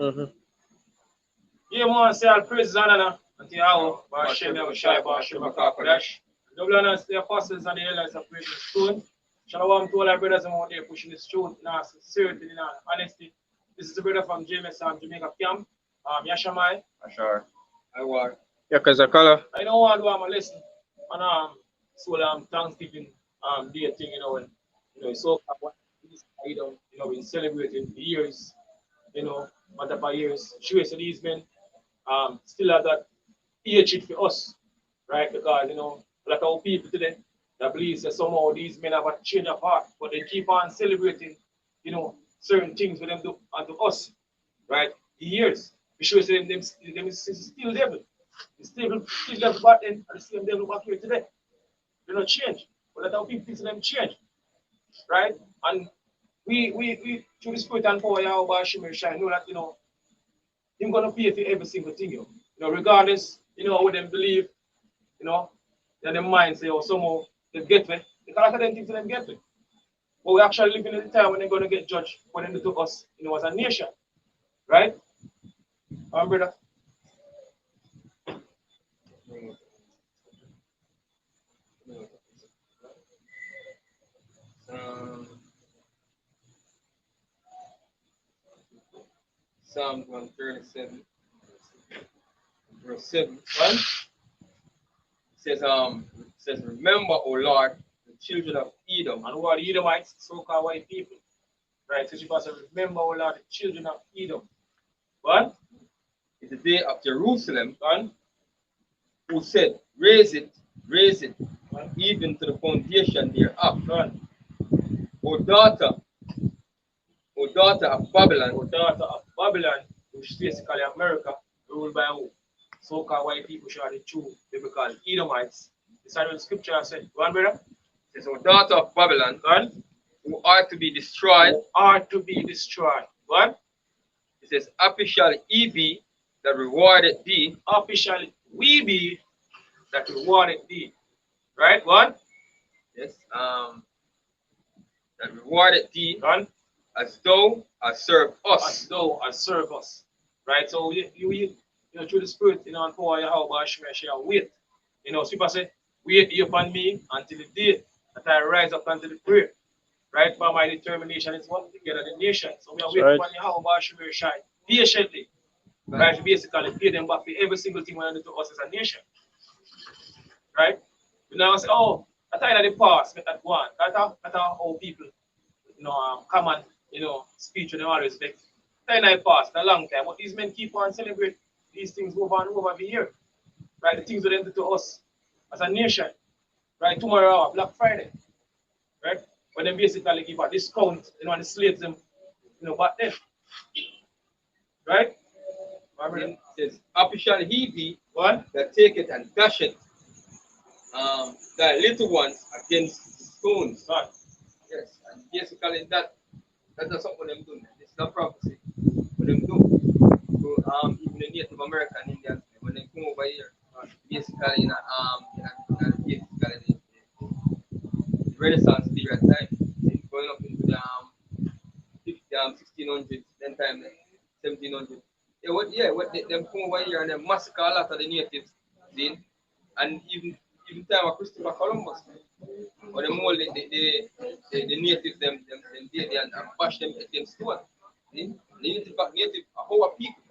Yeah, man, say all praises and honor unto Yahweh, Hashem, Yahushai, Hashem, Akakodash. Double honors to the apostles and the elders of praise stone. Shalom to all our brothers and out there pushing this truth in our sincerity, in our honesty. This is the brother from James Jamaica Camp. Yashamai. Ashar. I war. Yakazakala. I don't want to do my lesson on so Thanksgiving day thing, when it's so we celebrating the years, multiple years. Sure, so these men still have that hatred for us, right? Because like our people today that believes that somehow these men have a change of heart, but they keep on celebrating, certain things for them to unto us, right? The years. We sure say them still devil. They still devil back then and the same devil back here today. They don't change. But let our people think them change. Right? And we through the spirit and power Yahweh Shimmer Shine know that Him gonna pay for every single thing, regardless, what them believe, that their mind say or somehow they get me. They can't them things them get me. But we actually living in the time when they're gonna get judged for them to took us, as a nation. Right? Brother. Psalm 137, verse 7. Says, remember, O Lord, the children of Edom. And who are the Edomites, so-called white people. Right? So she must remember, O Lord, the children of Edom. What? It's the day of Jerusalem. What? Who said, raise it, what? Even to the foundation thereof. What? O daughter of Babylon. O daughter of Babylon, which is basically America, ruled by who? So-called white people, which are the true biblical Edomites. This is what the scripture said. One brother? It says, O daughter of Babylon, what? Who are to be destroyed. Who are to be destroyed. What? It says, happy shall he be that rewarded thee. Happy shall we be that rewarded thee. Right? What? Yes. That rewarded thee. What? As thou hast served us. As thou hast served us. Right? So you through the spirit, and power Yahweh shall wait. So people say, wait ye upon me until the day that I rise up unto the prayer. Right? For my determination is what? Together the nation. So we are waiting upon Yahweh shall patiently. Right? To basically pay them back for every single thing we do to us as a nation. Right? You know, say, oh, at the end of the past, that one. That's how people, common, speech and always like. At the end of the past, a long time. But these men keep on celebrating these things over and over every year. Right? The things that they do to us as a nation. Right? Tomorrow, Black Friday. Right? When they basically give a discount, and slaves them, back then. Right? It says, happy shall he be what? That take it and dash it. The little ones against stones. Right. Yes, and basically that's something them do. It's not prophecy. What them do. So even the Native American Indians, when they come over here, basically basically the Renaissance period time, going up into the 1600s, then time 1700s. Them come over here and they massacre a lot of the natives, and even time of Christopher Columbus, or them all the natives them did and bash them at them stone. The native our people,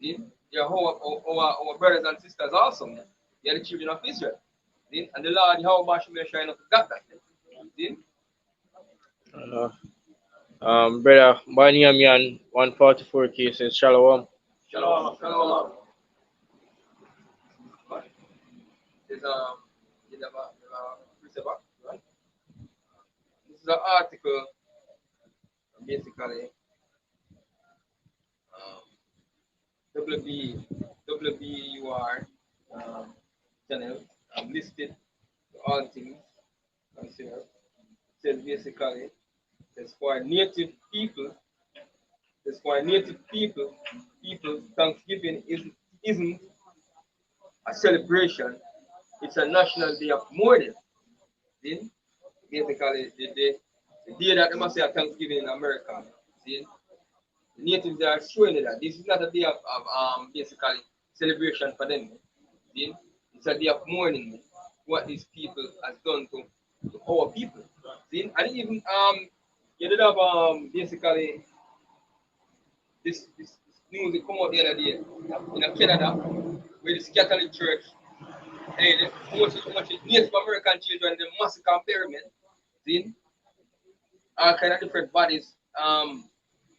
they are our brothers and sisters also. They are the children of Israel. And the Lord how much may shine up got that. Brother Banyamian 144 cases, Shalom. Shalom. This is an article basically WBUR channel listed all things considered. Says basically for native people Thanksgiving isn't a celebration, it's a national day of mourning. Basically the day that they must say a Thanksgiving in America. natives are showing it that this is not a day of basically celebration for them. See? It's a day of mourning what these people has done to our people. See? And even you did have basically this news that come out the other day in Canada where this Catholic church they force much Native American children the massacre and pyramid. See? All kind of different bodies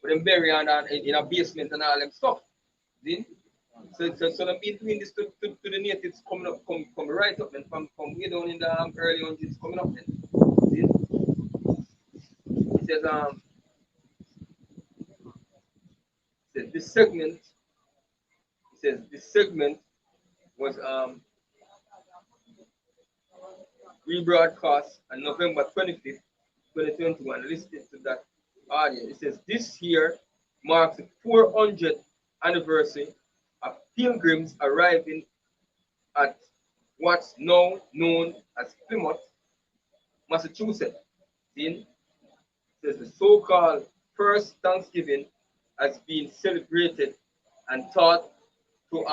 with them buried in a basement and all them stuff. See? So they've been doing this to the natives coming up, come right up and from way down in the early 100s coming up then. See? It says this segment was rebroadcast on November 25th, 2021, listed to that audience. It says this year marks the 400th anniversary of pilgrims arriving at what's now known as Plymouth, Massachusetts. It says the so-called first Thanksgiving has been celebrated and taught to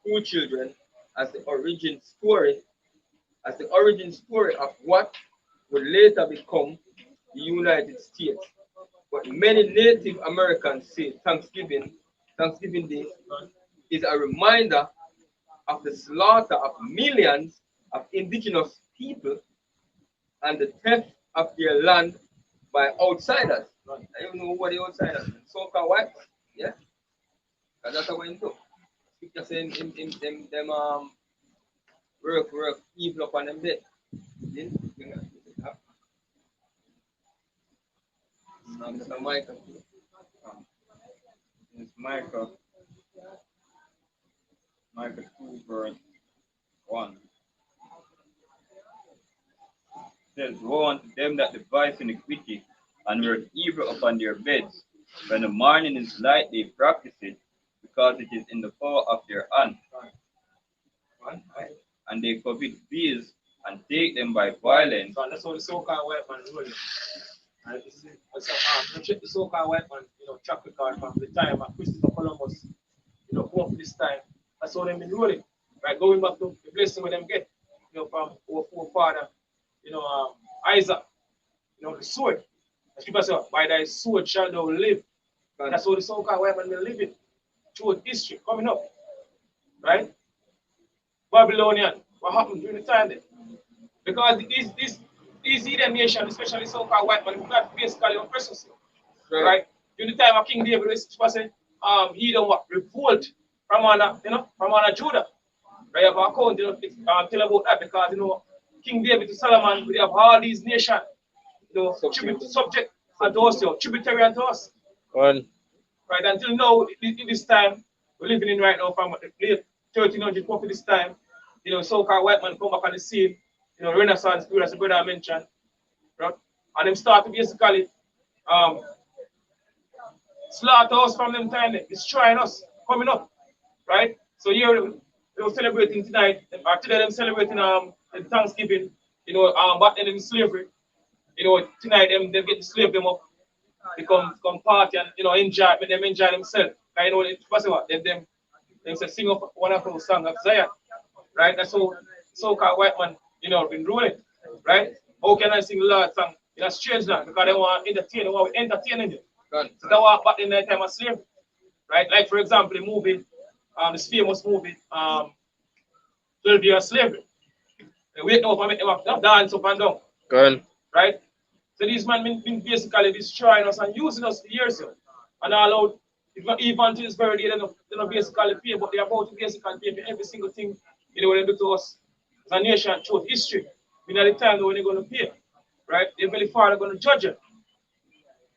school children as the origin story of what would later become the United States. But many Native Americans say Thanksgiving Day is a reminder of the slaughter of millions of indigenous people and the theft of their land by outsiders. I don't know what the outsiders are. So-called white, yeah? Because that's how I know. Because in them work evil upon them dead. Mr. Michael. It's Micah 2 verse 1. It says, woe unto them that devise iniquity and work evil upon their beds. When the morning is light, they practice it, because it is in the power of their hand. And they covet beasts and take them by violence. So that's how the so-called white man rolling. And this is check the so-called white man, track record from the time of Christopher Columbus, come up this time. That's how they've been rolling. Right, going back to the blessing where them get, from our forefather, Isaac, the sword. As people say, by thy sword shall thou live. And that's how the so-called white man been living through history coming up. Right? Babylonian, what happened during the time then? Because these heathen nations, especially so-called white man, got basically oppressors. Right? During the time of King David, he don't revolt from under Judah. Right? You have an account, tell about that because King David to Solomon, we have all these nations, subject unto us, tributary unto us. One. Right, until now, in this time, we're living in right now from the late 1300s up to this time, so-called white man come back on the scene, Renaissance period, as the brother mentioned, right? And them start to basically slaughter us from them time, destroying us, coming up, right? So here, they're celebrating tonight, or today they're celebrating the Thanksgiving, back then in slavery, tonight they get the slave them up, they come party and enjoy, make them enjoy themselves. What's what? Them say sing up one of those songs of Zion. Right? That's how so-called white man, been ruling. Right? How can I sing the Lord's song in a strange land? Because they want to entertain, they want to entertain you. So they want back in the time of slavery. Right? Like for example, the movie, this famous movie, 12 Years Slavery. They wake up and make them dance up and down. Good. Right? So these men been basically destroying us and using us for years. And allowed, even to this very day, they don't basically pay, but they're about to basically pay for every single thing they do to us as a nation through history. We know the time when they're going to pay. Right? They're very far, they're going to judge it.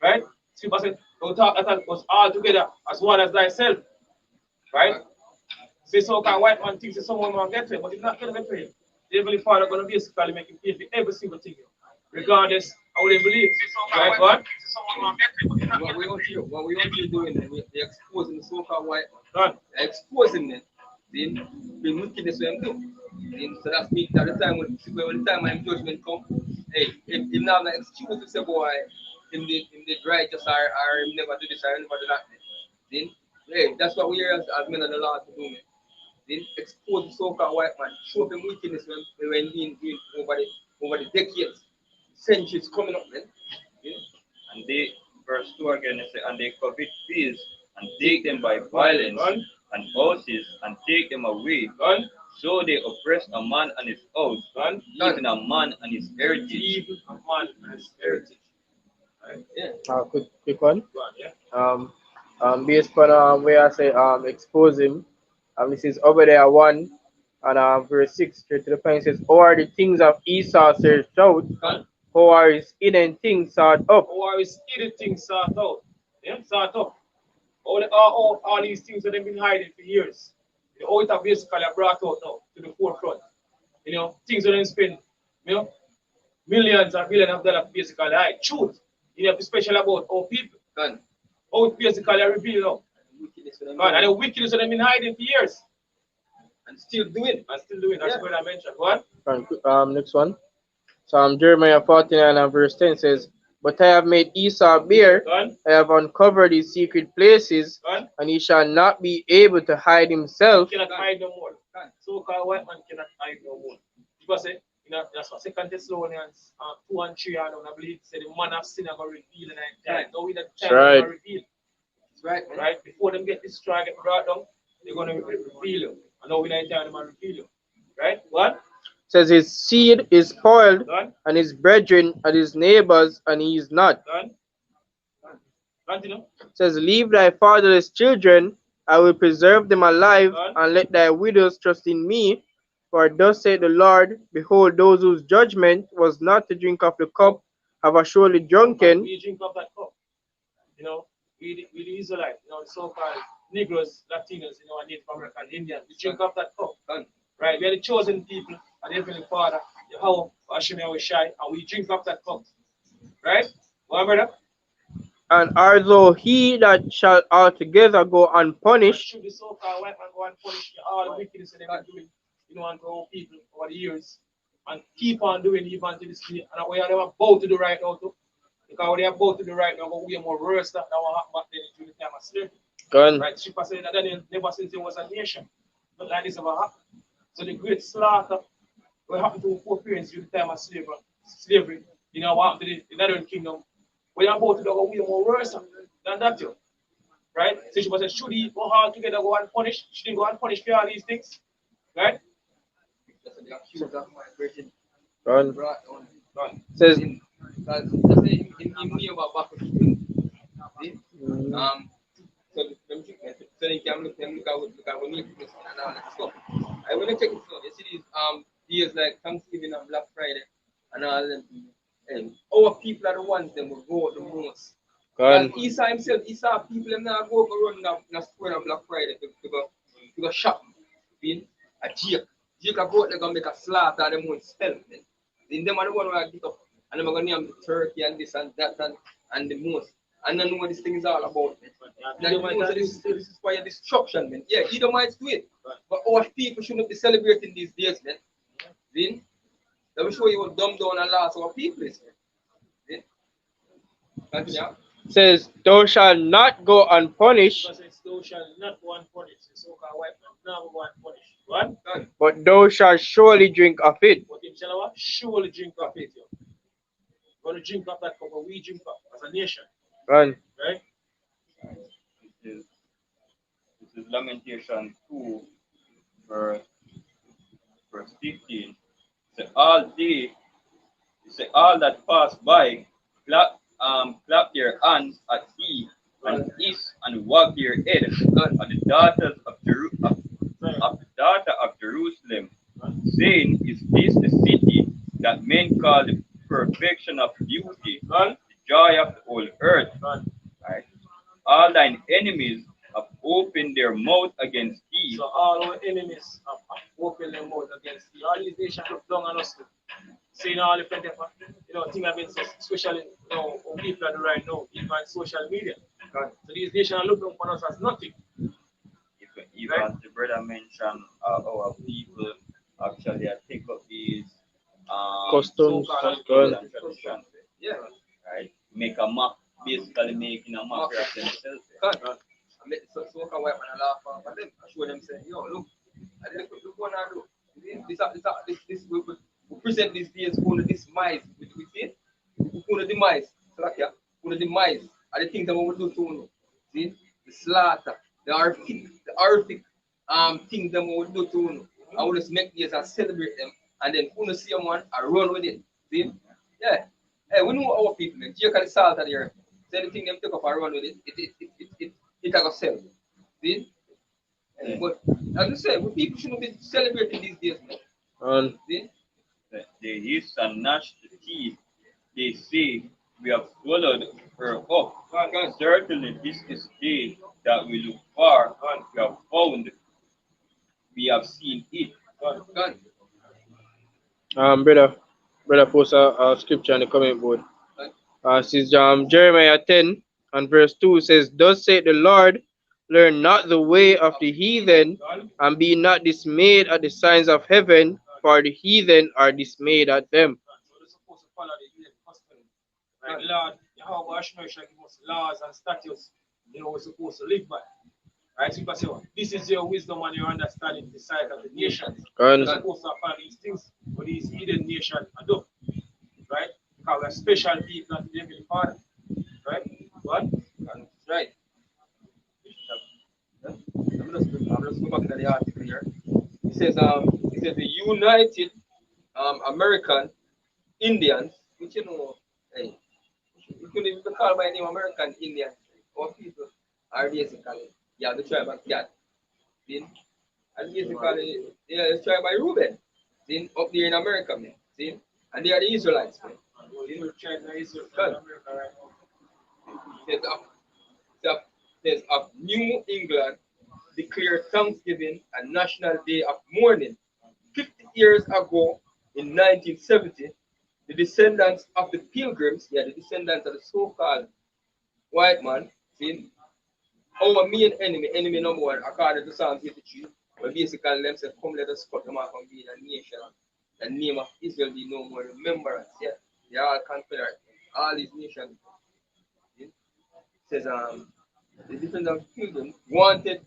Right? So people say, don't talk that us all together as one as thyself. Right? So so-called white man thinks that someone will get to it, but it's not going to get to him. They're very far, they're going to basically make him pay for every single thing. Regardless how they believe. Right, God? What we want to doing, we're exposing the so-called white man. They're exposing them. Then we wickedness with them too. So that's me at the time when my judgment come, hey, if now an excuse to say boy, him did right just or him never do this or him never do that. Then, hey, that's what we are as men of the Lord to do, man. Then expose the so-called white man, show them weakness when being doing over the decades, centuries coming up, man. Yeah. And they, verse 2 again, it say, and they covet fields and take them by violence, and houses and take them away. So they oppress a man and his house, even a man and his heritage. Even a man and his heritage. Right? Yeah. Quick one. Go on, yeah. Based on where I say expose him. This is over there 1 and verse 6 straight to the point. It says, "How are the things of Esau searched out? How are his hidden things sought up?" How are his hidden things sought out? Yeah, sought up. All these things that they've been hiding for years. The old are basically brought out now to the forefront. You know, things that they spend, you know, millions and billions of dollars basically hide. Truth. You have to special about our people. How it basically revealed now. And the wickedness that they've been hiding for years. And still doing. That's what I mentioned. What? Next one. So Jeremiah 49 and verse 10 says, "But I have made Esau bare, I have uncovered his secret places, and he shall not be able to hide himself." He cannot hide no more. So-called white man cannot hide no more. Because you know, that's what 2 Thessalonians 2 and 3 I believe said the man of sin are going to reveal in that time. No, we that time right. going to reveal. Right, right. Before them get destroyed, get brought down, they're going to reveal you. I know we that time them reveal you. Right? What? Says his seed is spoiled, Done. and his brethren and his neighbors, and he is not. Done. Continue. Says, "Leave thy fatherless children, I will preserve them alive, Done. and let thy widows trust in me. For thus saith the Lord, behold, those whose judgment was not to drink of the cup have surely drunken." We drink of that cup. You know, we the Israelites, you know, the so-called Negroes, Latinos, you know, and Native American Indians, we drink of that cup. Right? We are the chosen people, and Heavenly Father, Yahweh, Hashem Shai, and we drink of that cup. Right? What, brother? "And although he that shall altogether go unpunished," should the so-called white man go and punish all the wickedness that they've been doing, you know, unto our people over the years, and keep on doing even to this day, and we are about to do right now too. Because they are about to do right now, but we are more worse than what happened back then during the time of slavery. Gun. Right? Shipper said that never since there was a nation, not like this ever happened. So the great slaughter what happened to our parents during the time of slavery, you know, what happened to the Northern Kingdom. We are about to do we are more worse than that too. Right? So she said, should he go all together go and punish? Should he go and punish for all these things? Right? Gun. Right. Says, So they can look at when you put and all that stuff. I want to check it out. You see these days like Thanksgiving and Black Friday and all them. And our people are the ones that will go out the most. And Esau himself, Esau people them now go run the square on Black Friday to go shop. Being a Jake. Jake go out there gonna make a slaughter them own spell. Then them are the one who are get up and them are gonna name the turkey and this and that and the most. And I know what this thing is all about. This is for your destruction, man. Yeah, Edomites do it. But our people shouldn't be celebrating these days, man. Then let me show you what dumb down and lost our people is. Then continue. Says, "Thou shalt not go unpunished, Thou shalt not go unpunished. The so-called white man now go unpunished. What? but thou shalt surely drink of it." But him shall surely drink of it. Going to drink of that cup, but we drink of as a nation. Gun. Right? This is Lamentation 2, verse 15. Say all that pass by clap their hands at thee and hiss and wag their head at the daughters of Jerusalem, saying, "Is this the city that men call the perfection of beauty, the joy of the whole earth?" Right? All thine enemies have opened their mouth against thee. So all our enemies have opened their mouth against thee. All these nations look down on us. Seeing all the things I've been especially people are right now, even on social media. So these nations are looking upon us as nothing. Even right? The brother mentioned our people actually take up these customs, and traditions. Yeah. Right? Make a mock, basically making a mockery of themselves. I make the soca white man laugh at them. I show them say, yo, look, look what I do. This we present these days for this mice. We see it? We the mice. So like, yeah, we the mice. And the things that we will do to you. See? The slaughter, the horrific things that we will do to you. I will just make these and celebrate them. And then when you see someone, I run with it. See? Yeah. Hey, we know our people. Jake and the salt of the earth. So anything them take up and run with it, it got to sell. See? Yeah. But as you say, people shouldn't be celebrating these days. See? They hiss and gnash the teeth. They say, we have swallowed her up. Certainly this is the day that we look for. We have found, we have seen it. Brother post a scripture on the comment board. Says Jeremiah 10 and verse 2 says, thus saith the Lord, learn not the way of the heathen, and be not dismayed at the signs of heaven, for the heathen are dismayed at them. So they're supposed to follow the heathen custom. Like Lord, Yahweh Ashnoy shall give us laws and statutes, we're supposed to live by. Right? So you can say, this is your wisdom and your understanding the sight of the nations. You're supposed to follow these things for these hidden nations do. Right? Because we're special people to the Heavenly Father. Right? What? Right. I'm just go back to the article here. It says the United American Indians, which hey, you could even call by name American Indians, or people are basically the tribe of Gad. And basically the tribe by Reuben. Up there in America, man. And they are the Israelites, man. Says of New England declared Thanksgiving a national day of mourning. 50 years ago, in 1970, the descendants of the Pilgrims, the descendants of the so-called white man, our main enemy number one, according to Psalm 53, but basically them say, come let us cut them off from being a nation. The name of Israel be no more remembrance. Yeah, they are all confederate. All these nations. It says the descendants of the Pilgrims wanted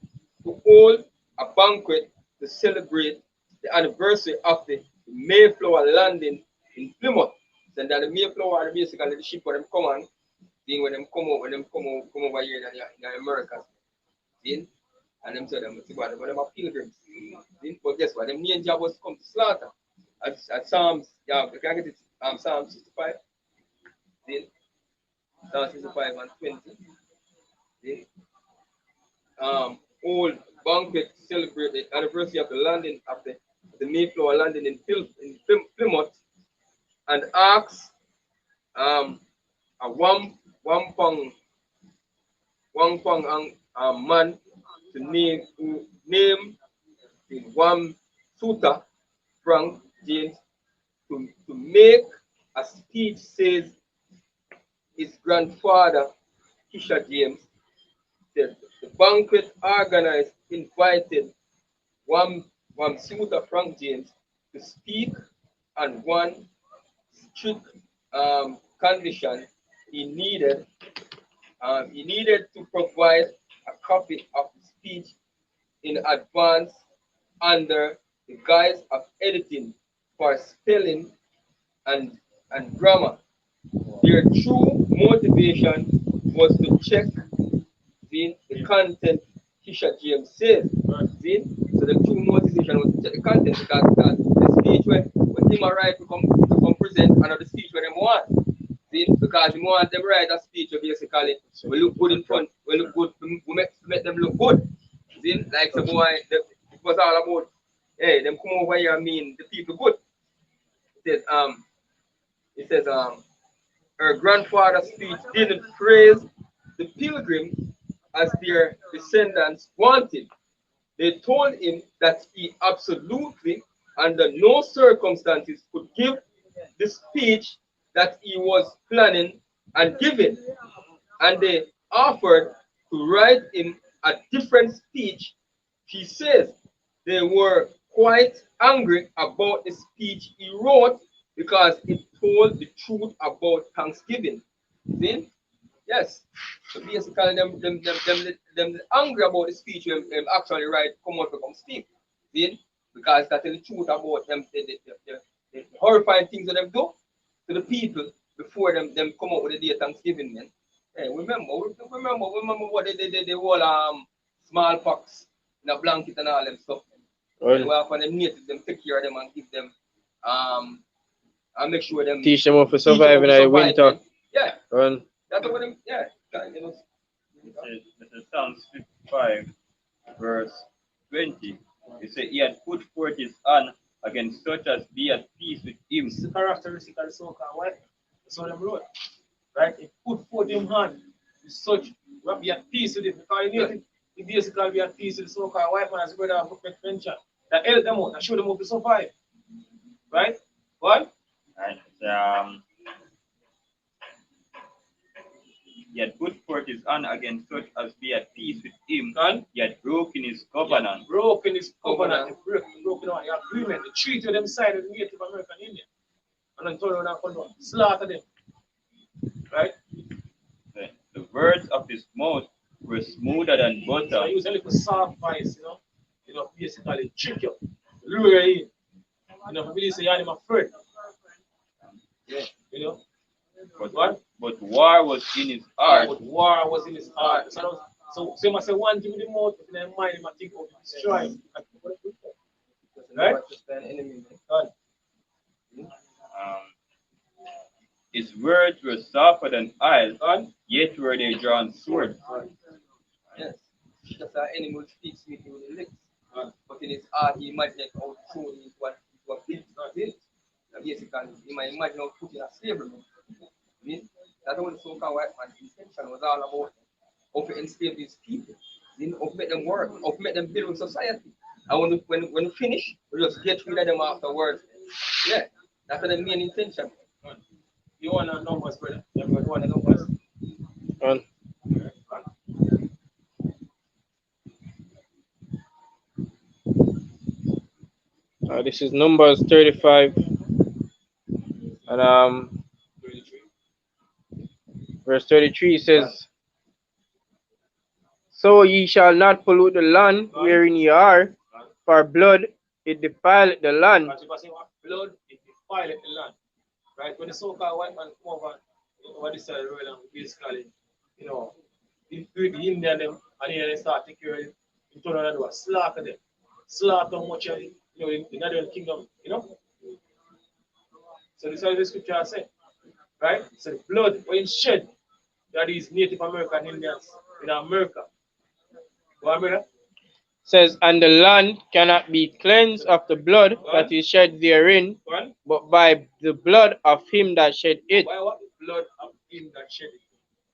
to hold a banquet to celebrate the anniversary of the Mayflower landing in Plymouth. And that the Mayflower are basically the ship where them come on, when them come over here in the Americas. And them say them are pilgrims. But guess what? Them main job was to come to slaughter. At Psalms, you can get it Psalm 65. Psalm 65 and 20. Old banquet to celebrate the anniversary of the landing of the Mayflower landing in Plymouth, and asked a wampang man to name the Wamsuta Frank James to make a speech. Says his grandfather Kisha James said the banquet organized invited Wamsuta Frank James to speak on one strict condition. He needed to provide a copy of the speech in advance under the guise of editing for spelling and grammar. Their true motivation was to check the content Kisha James says. So the true motivation was to check the content, because the speech when him arrived to come present another speech when them want. Because he want them write a speech basically we look good in front, we look good, we make them look good. Like the boy, it was all about, hey, them come over here and mean the people good. It says her grandfather's speech didn't praise the pilgrims as their descendants wanted. They told him that he absolutely, under no circumstances, could give the speech that he was planning and giving. And they offered to write him a different speech. He says they were quite angry about the speech he wrote because it told the truth about Thanksgiving. See? Yes. So basically, them angry about the speech them actually right come out to come speak. See? Because that is the truth about them, the horrifying things that them do to the people before them come out with the day of Thanksgiving, man. Hey, remember what they whole smallpox in a blanket and all them stuff. Well, They were for them natives, them take care of them and give them and make sure them teach them how to teach them survive how in to the survive, winter. man. Yeah, Well, that's what them. Yeah, you know. This is Psalms 55, verse 20. It says, He had put forth his hand against such as be at peace with him. It's the characteristic of the so-called white. That's what them wrote. Right? He put forth him hand with such will be at peace with it. Because he basically be at peace with the so-called white man as the brother of mentioned. That help them out, that show them how to survive. Right? What? And he had put forth his hand against such as be at peace with him. And He had broken his covenant. broken his covenant, broken out the agreement, the treaty with them side of the Native American Indian. And then turn around and come down, slaughter them. Right? The words of his mouth were smoother than So butter. I use a little soft voice, basically trick you, lure you in. Really say you're my friend. Yeah, But, what? but war was in his heart. But war was in his heart. So you must say one thing with the mouth, but in the mind, you must think of destroy him. Right? God. His words were softer than iron, God. yet were they drawn swords. Yes. Just an enemy speaks with you with the lips. But in his heart, he imagined how true is what built, not built. Basically, he might imagine how put in a slavery. That's what the so-called white man's intention was all about. How to enslave these people. How to make them work. How to make them build with society. And when we finish, we just get rid of them afterwards. Yeah. That's the main intention. You want to numbers, brother? You want to numbers? well. This is Numbers 35 and 33. verse 33 says, So ye shall not pollute the land wherein ye are, for blood it defileth the land. Because if I say blood, it defileth the land. Right? When the so-called white man come over this side of the world, and basically, the Indian them, and then they start taking care of it, in turn around and do a slaughter them. Slaughter much of it, in the kingdom, So this is what the scripture says. Right? So the blood when shed, that is Native American Indians in America. What, brother? Says, and the land cannot be cleansed of the blood that is shed therein, What? but by the blood of him that shed it. By what? The blood of him that shed it.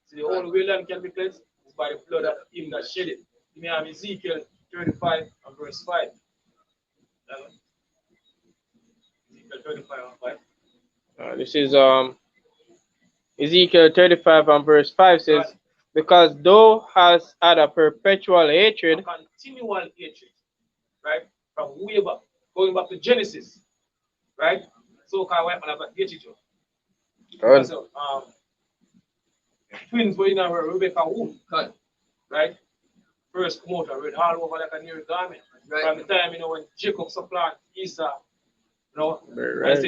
So the only way land can be cleansed is by the blood of him that shed it. You may have Ezekiel 35 and verse 5. Ezekiel 35 and 5. This is Ezekiel 35 and verse 5 says, Because thou hast had a perpetual hatred. A continual hatred. Right? From way back. Going back to Genesis. Right? So can I have a hatred. Good. So, twins were in a Rebecca womb. Right? First come out and read all over like a new garment. Right. From the time, when Jacob supplanted Esau, Right.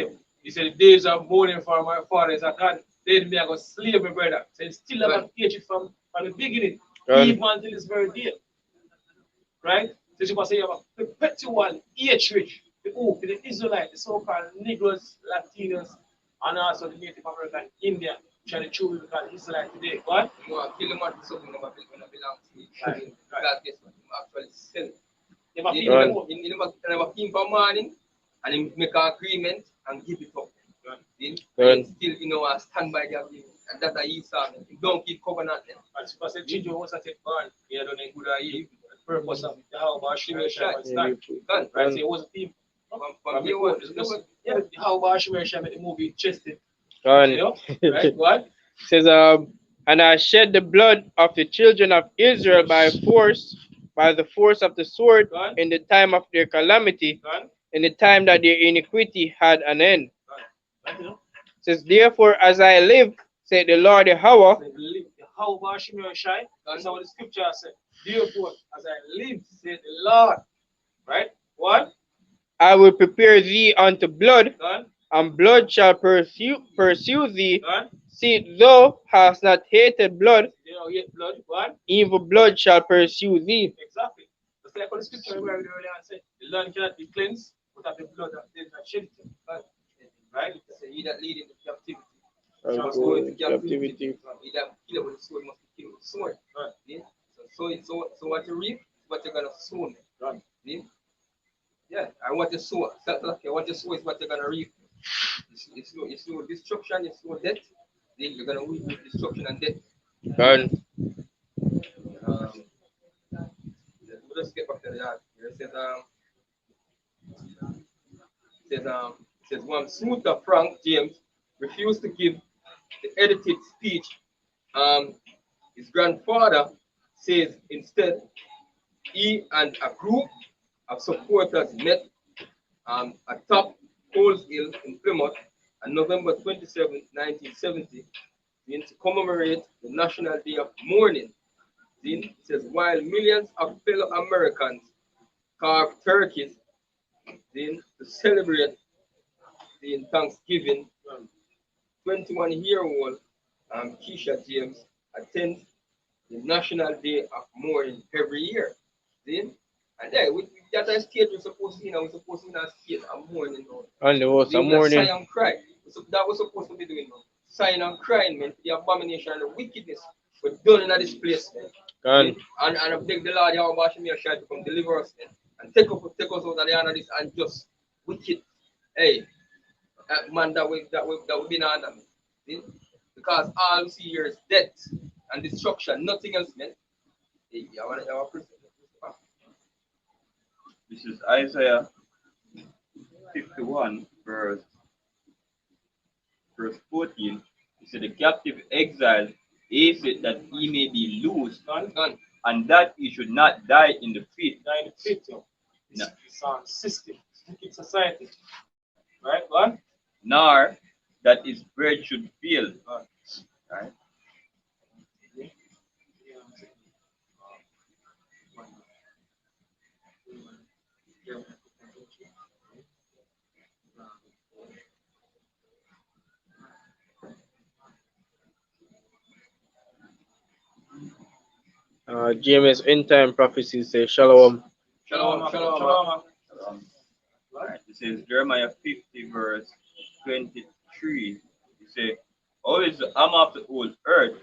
he said, the days of mourning for my fathers are gone. Then me I go slave my brother. So he still have a hatred from the beginning, even until this very day. Right? So you must say you have a perpetual hatred to the Israelites, the so-called Negroes, Latinos, and also the Native American Indian, which are the true biblical Israelites today. What? You are killing man for something that belongs to you. God guess what? You actually sell it. Never He feel Right. more. never came for morning and he make an agreement and give it up. Right. Still, stand by the agreement. And that's a Esau. He don't keep covenant. As you say, children was at it born. He had done a good idea. The purpose of the how about Shimei Shem and stand. Done. Right? So it was a team. From here on, Yeah, how about Shimei Shem the movie Chested. Good. Right? What? Says, and I shed the blood of the children of Israel by the force of the sword Gone. in the time of their calamity, Gone. in the time that their iniquity had an end. Right? Says, therefore, as I live, said the Lord Yahweh, So how Bashimir Shai, that's what the scripture said. Therefore, as I live, said the Lord. Right? What? I will prepare thee unto blood, Done. and blood shall pursue thee. Done. See, thou hast not hated blood, You know, yet blood. What? even blood shall pursue thee. Exactly. Just like what the scripture where we earlier said, the land cannot be cleansed without the blood that did not shed it. Right? So he that lead into captivity. And Shall go go into into captivity. captivity. He that kill with the sword must be killed with the sword. Right. Yeah? So what you reap, what you're gonna sow. Right. Yeah? Yeah. And what you sow, what you sow is what you're gonna reap. You sow destruction, you sow death, then you're gonna reap destruction and death. And Let's get back to the yard. It says one suitor, Frank James, refused to give the edited speech. His grandfather says instead he and a group of supporters met atop Coles Hill in Plymouth on November 27, 1970, to commemorate the National Day of Mourning. It says while millions of fellow Americans carved turkeys to celebrate the Thanksgiving, 21-year-old Keisha James attends the National Day of Mourning every year. See? And yeah, that a state we're supposed to, we're supposed to be in a state of mourning now. and there was a mourning. Sigh and cry. So that was supposed to be doing now. Sighing and crying, man, the abomination and the wickedness were done in this place, man. And I beg the Lord, Yahweh Bashimir Shai, to come deliver us, man, and take us out of the hand of this unjust, wicked, man that we been under, man. See? Because all we see here is death and destruction, nothing else, man. Hey, This is Isaiah 51, verse 14. He said, the captive exile is it that he may be loosed, and that he should not die in the pit. Die in the pit, yo. No. It's system, it's society. Right? What? Nor that his bread should fail. Right? James end time prophecies say shalom. Shalom. Right. It says Jeremiah 50, verse 23. He says, how is the arm of the whole earth?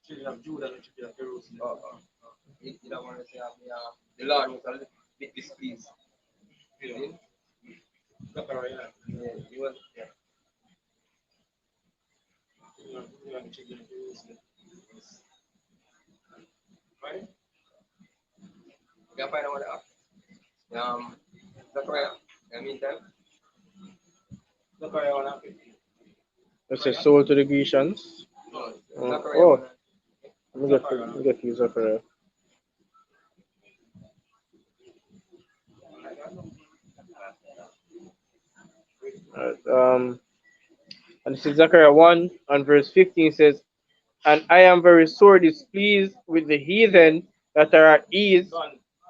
Children of Judah and children of Jerusalem. You don't want to say the Lord was a little bit displeased. Zechariah. Yeah, he was, yeah. Children of Judah and children of Jerusalem. Right? You can find out what happened. Zechariah, in the meantime. Zechariah 1:50. That's a soul to the Grecians. Zechariah. Let me get you Zechariah. And this is Zechariah 1 and verse 15 says, and I am very sore displeased with the heathen that are at ease,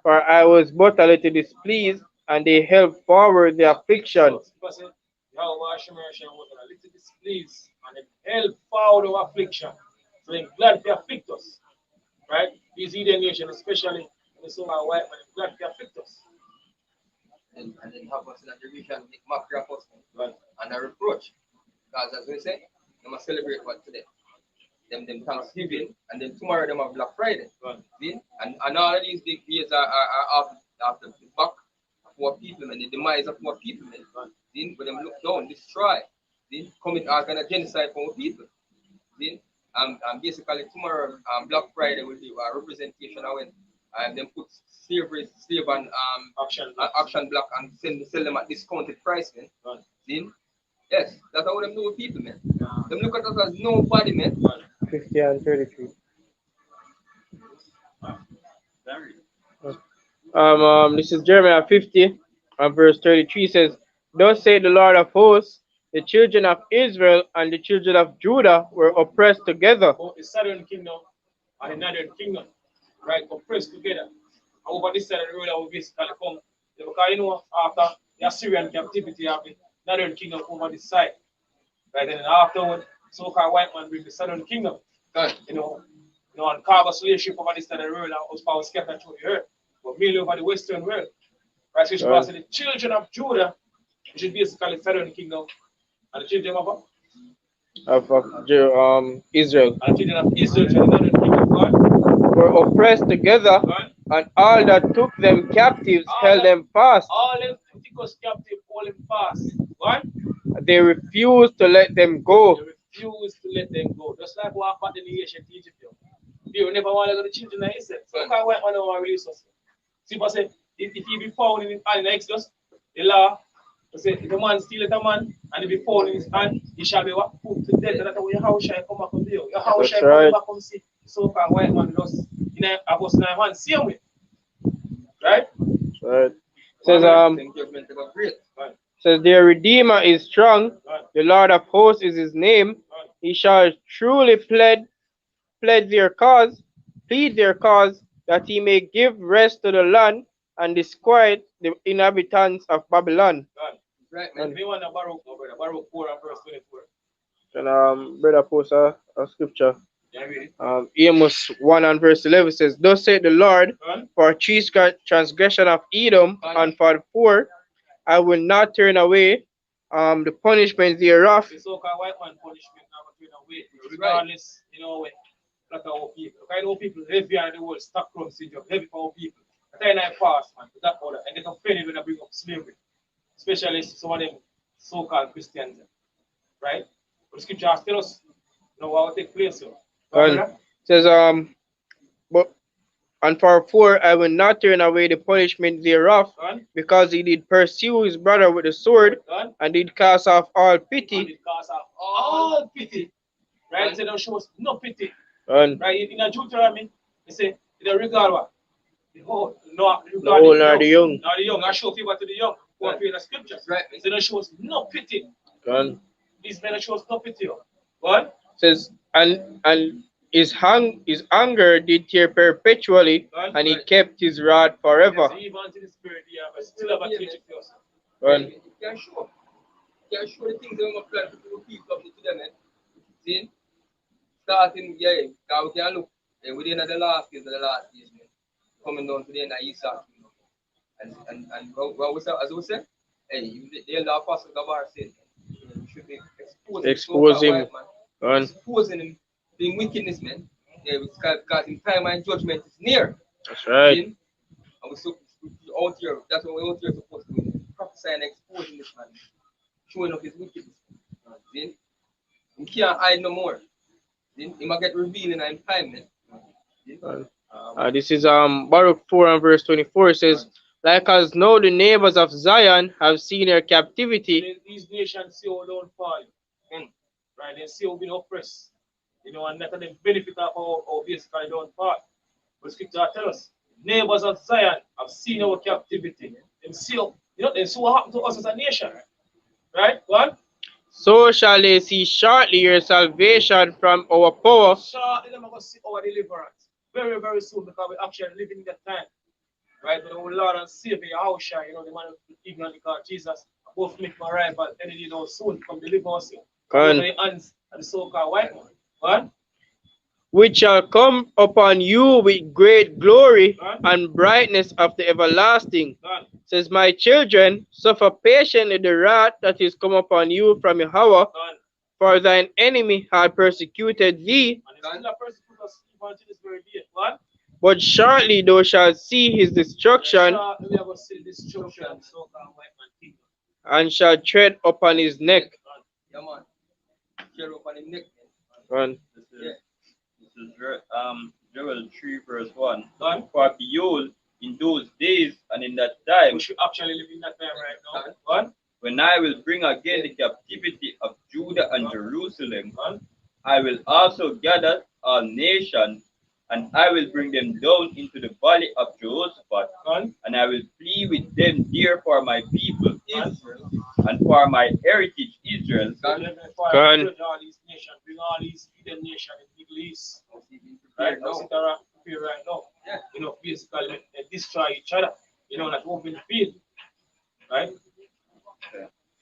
for I was but a little displeased, and they held forward the affliction. Because Yahweh Shemir was a little displeased and it held forward our affliction. So they're glad to afflict us. Right? These heathen nations, especially the so white man, glad to afflict us. And then have us in a division, make mockery of us, Right. and a reproach. Because as we say, they must celebrate what today. Them Thanksgiving, and then tomorrow them have Black Friday. Right. See? And all of these big days are after the back of our people and the demise of our people. Right. See? But them look down, destroy, see? Commit all kind of genocide for our people. See? And basically tomorrow Black Friday will be a representation of when them put slave and action block and sell them at discounted price, man. Right. See? Yes, that's how them do with people, man. Them look at us as nobody, man. 50 and 33. This is Jeremiah 50 and verse 33 says, thus saith the Lord of hosts, the children of Israel and the children of Judah were oppressed together. Both the southern kingdom and the northern kingdom, right, oppressed together. And over this side of the road, I will basically come. Because you know, after the Assyrian captivity of the northern kingdom over this side, right, and then afterward, so-called white man bring the southern kingdom. Right. And carve a slave ship over this side of the world and was power scattered through the earth, but mainly over the western world. Right, so Right. the children of Judah, which is basically the southern kingdom, and the children of Israel and the children of Israel, which is the northern kingdom, God, were oppressed together, God, and all that took them captives held them fast. all them who took us captive, hold them fast. God, They refused to let them they go. refused to let them go. Just like what happened in the ancient Egypt. They never want to go to the children of Israel. So how can white man don't want to release us? See, but say, if he be found in his hand in Exodus, the law, say, if a man steal a man and he be found in his hand, he shall be what? Put to death. And that's why your house shall come back from there. Your house shall That's come right. back from see. So called white man just in a was in a hand, same way. Right? Right. Says Think judgment to go great. Right. says their Redeemer is strong. Right. The Lord of hosts is his name. Right. He shall truly plead their cause, that he may give rest to the land and disquiet the inhabitants of Babylon. Right. Right, And man. we want to borrow, brother. Baruch 4 and verse 24. And brother post a scripture. Yeah, read it. Amos 1 and verse 11 says, Thus saith the Lord, Right. for transgression of Edom and for the poor, I will not turn away the punishment thereof. The so-called white man punishment now turn away, regardless, when like our people. Look at our people heavy on the world, Stockholm syndrome, heavy for our people. I tell you that fast, man, to that order, and they can offended when I bring up slavery, especially some of them so-called Christians, right? But the scripture has tell us, what will take place. So, And says, but and for poor I will not turn away the punishment thereof, because he did pursue his brother with the sword, and did cast off all pity. Because of all pity, right? So don't show us no pity. And Right, in Deuteronomy, they say, in regard what? The old, the old nor the young. Not the young. I show favor to the young who are in the scriptures. Right. So they show us no pity. And These men show us no pity. What? says, and his anger did tear perpetually, and he kept his rod forever. Yes, even to the spirit, yeah, but still have a teaching to us. And You can show. You can show the things that we must plan to do people up to them, man. See? Starting, yeah, now we can look within the last days, man. Coming down to the end of Esau, and what was that, as we said, hey, the law apostle Gabar said, we should be expose him. Man. And Exposing him, being wickedness, man. Yeah, because in time and judgment is near. that's right. And we so out here, that's what we're out here supposed to do. Prophesy and exposing this man, showing up his wickedness. Then we can't hide no more. Then he might get revealed in our time, man. This is Baruch 4 and verse 24. It says, like as now the neighbors of Zion have seen their captivity. These nations see how don't fall. Right? They see how being oppressed. And not of them benefit of how basically don't fall. But scripture tell us, neighbors of Zion have seen our captivity. They see what happened to us as a nation. Right? What? So shall they see shortly your salvation from our power. Shortly they're going to see our deliverance. Very, very soon, because we actually living in that time. Right? But our Lord and Savior, Yahushua, the man who ignorant because Jesus, both make my rival, and he soon come deliver us. And The hands of the so-called white man. What? which shall come upon you with great glory and brightness of the everlasting. God. Says, my children, suffer patiently the wrath that is come upon you from Yahweh, God. for thine enemy had persecuted thee, And it's still a persecute us even to this very day. What? but shortly thou shalt see his destruction, Shortly we are going to see destruction of the so-called white man kingdom. and shall tread upon his neck. Yeah, man. Tear up on the neck, And This is Joel 3 verse 1. God. For behold, in those days and in that time, We should actually live in that time right now. What? when I will bring again the captivity of Judah and Jerusalem, God. I will also gather all nations, and I will bring them down into the valley of Jehoshaphat, God. and I will plead with them there for my people God. and for my heritage Israel, So they're going to Can. purge all these nations, bring all these hidden nations in the Middle East. Right Right now, now. sit around here right now. Yeah. You know, basically they destroy each other. You know, like open field. Right?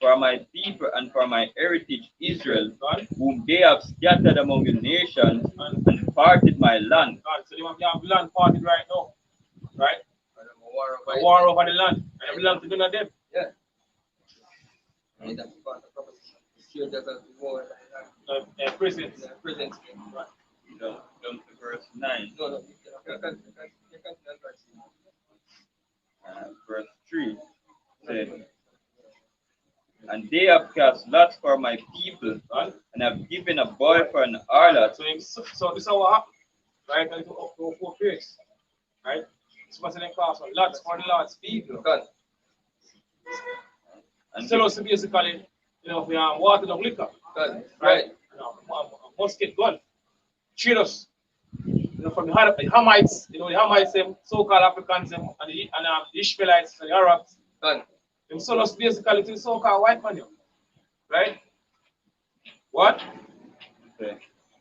for my people and for my heritage Israel, God. whom they have scattered among the nations and parted my land. God. So they have land parted right now. Right? And I'm a war over A it. war over the land. And it belongs to none of them. Yeah. And that's part of the prophecy. Sure, there's a war. Prisons. Prisons. Right. Down to verse 9. No, you can't Verse 3 said, and they have cast lots for my people, God. and have given a boy for an harlot. So this is what happened. Right? And up to 4 periods. Right? This was an cast lots for the Lord's people. Done. And Sell us basically, you know, we are water of liquor. Done. Right? Right. A musket gun. Treat us. You know, from the Hamites, you know, the Hamites, them so-called Africans, them, and the Ishmaelites, and the Arabs, Done. them sold us basically to the so-called white man, right? What? Okay.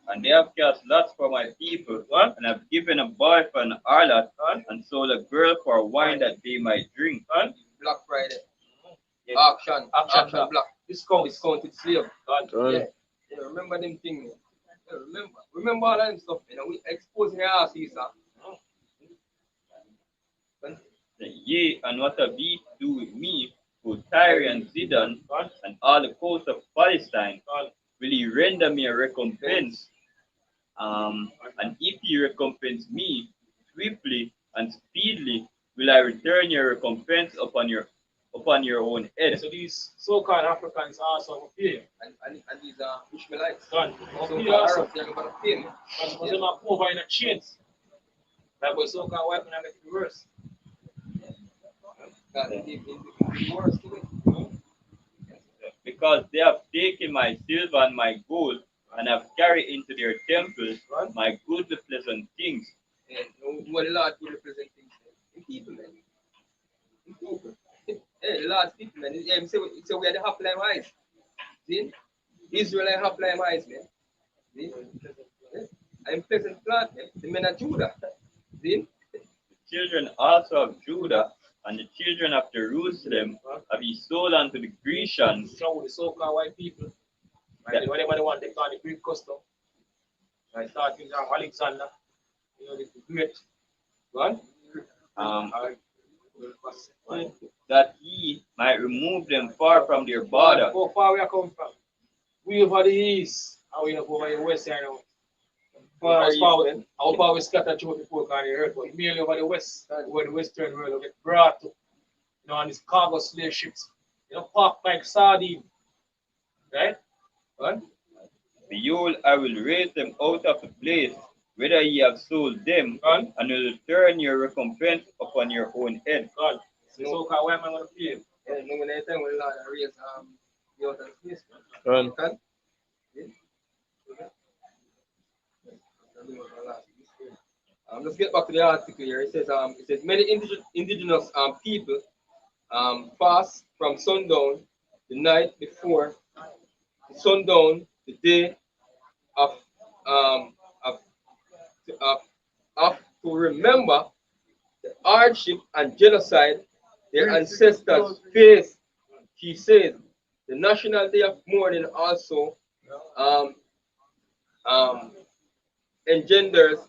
And they have cast lots for my people, What? and have given a boy for an harlot, What? and sold a girl for wine that they might drink. What? Black Friday. Yeah. Action. Action Action black. Discount. Discounted slave. What? Yeah. Yeah. Remember them things. Yeah, remember all that stuff. You know, we exposing our asses, sir. Yea, and what have ye to do with me, O Tyre and Zidon, What? and all the coast of Palestine? What? Will ye render me a recompense? And if ye recompense me swiftly and speedily, will I return your recompense upon your own head. So these so-called Africans also pay. And these are Ishmaelites. Done. So Pay the also. Arabs, they're going to pay me. Because them are over in the chains. That was so-called white man get the worse. God, in worse to it. Because they have taken my silver and my gold, and have carried into their temples my good pleasant things. And what the Lord will represent things. In people, man. In people. Hey, the Lord's people, man. Yeah, say we are the half-lime eyes. See? Israel and half-lime eyes, man. See? Yeah. I'm pleasant plant, man. The men of Judah. See? The children also of Judah and the children of Jerusalem have he sold unto the Grecians. So the so-called white people, right? Whatever they want, they call the Greek custom. Right? Starting from Alexander, you know, the great. What? That he might remove them far from their border. How far we are coming from? We over the east, and we over the west side now. How far we scatter through the pork on the earth, but mainly over the west, where the western world will get brought to. You know, on these cargo slave ships, you know, parked like sardine. Right? What? Behold, I will raise them out of the place whither ye have sold them, God. and will return your recompense upon your own head. God. So-called white man will pay. Yeah, no, when I tell when the Lord raise the out of the place, Done. man. Let's get back to the article here. It says many indigenous people fast from sundown the night before sundown the day of to remember the hardship and genocide their ancestors faced. He says the National Day of Mourning also engenders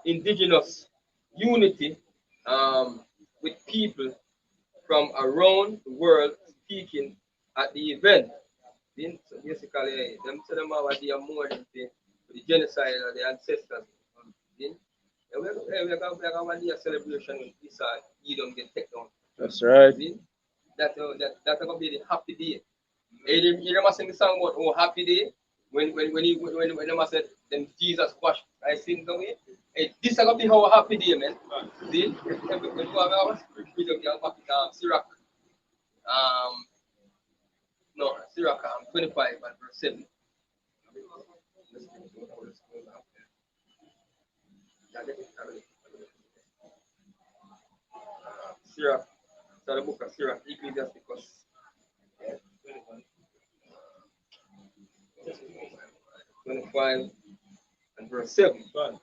indigenous unity with people from around the world speaking at the event. So basically, them say them have a day of mourning for the genocide of the ancestors. We're going to have a day of celebration when Esau Edom get taken down. That's right. That's going to be the happy day. You must sing the song about oh happy day when them said then Jesus washed I sing the way. Hey, this is gonna be our happy day, man. See, when you have our freedom, you have Sirach. No, Sirach 25 and verse 7. Sirach, so the book of Sirach, Ecclesiasticus. 25 and verse 7. God.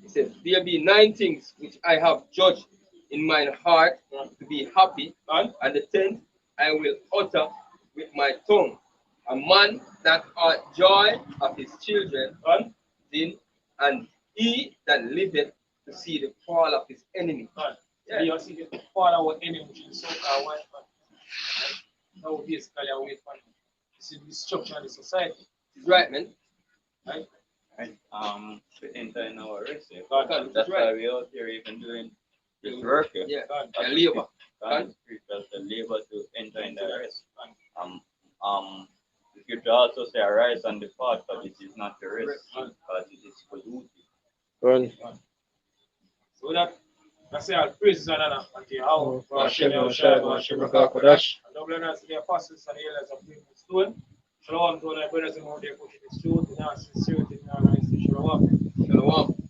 It says, there be 9 things which I have judged in mine heart to be happy, and the 10th I will utter with my tongue. A man that hath joy of his children, and he that liveth to see the fall of his enemy. Yeah. You see the fall of our enemy, which is so white man. Now basically a way for this is destruction of the society. It's right, man. Right? Right. To enter in our rest. God, That's right. why we out here even doing this work. Yeah, God. and labor. God prepares the labor to enter in the rest. The scripture also say arise and depart, but it is not the rest, but it is polluted. Good. So that's all praises and honor unto Yahweh. Hashem Yahweh, Hashem HaKadosh. And now, blessed the apostles and elders of the stone. Shalom to all our brothers and all their pushing the truth in our sincerity, in our honesty. Shalom. Shalom.